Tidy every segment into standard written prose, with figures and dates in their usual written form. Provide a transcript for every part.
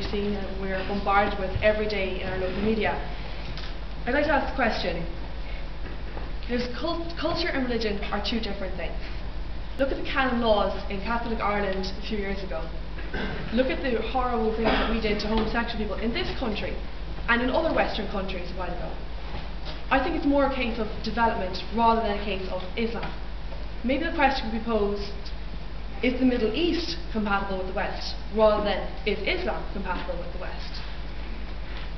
we've seen and we're bombarded with every day in our local media. I'd like to ask a question. Culture and religion are two different things. Look at the canon laws in Catholic Ireland a few years ago. Look at the horrible things that we did to homosexual people in this country and in other Western countries a while ago. I think it's more a case of development rather than a case of Islam. Maybe the question could be posed, is the Middle East compatible with the West rather than is Islam compatible with the West?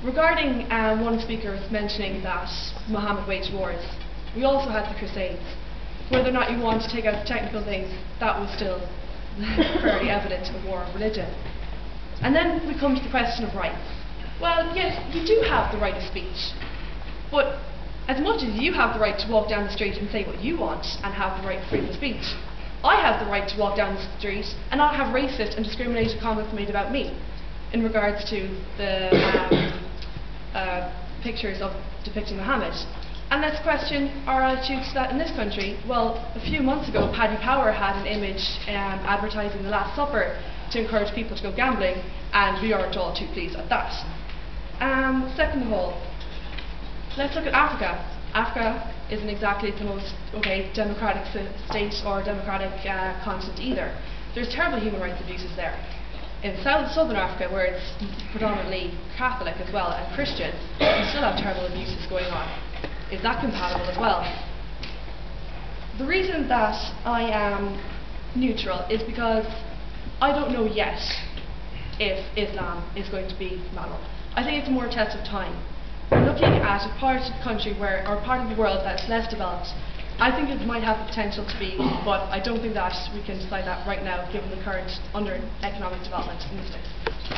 Regarding one speaker mentioning that Muhammad waged wars, we also had the Crusades. Whether or not you want to take out the technical things, that was still fairly evident a war of religion. And then we come to the question of rights. Well, yes, you do have the right of speech, but as much as you have the right to walk down the street and say what you want and have the right to freedom of speech, I have the right to walk down the street and not have racist and discriminatory comments made about me in regards to the pictures of depicting Muhammad. And let's question our attitudes to that in this country. Well, a few months ago, Paddy Power had an image advertising the Last Supper to encourage people to go gambling, and we aren't all too pleased at that. Second of all, let's look at Africa. Africa isn't exactly the most democratic state or democratic continent either. There's terrible human rights abuses there. In southern Africa, where it's predominantly Catholic as well and Christian, you still have terrible abuses going on. Is that compatible as well? The reason that I am neutral is because I don't know yet if Islam is going to be compatible. I think it's more a test of time. We're looking at a part of the country where, or part of the world that's less developed. I think it might have the potential to be, but I don't think that we can decide that right now given the current economic development in the States.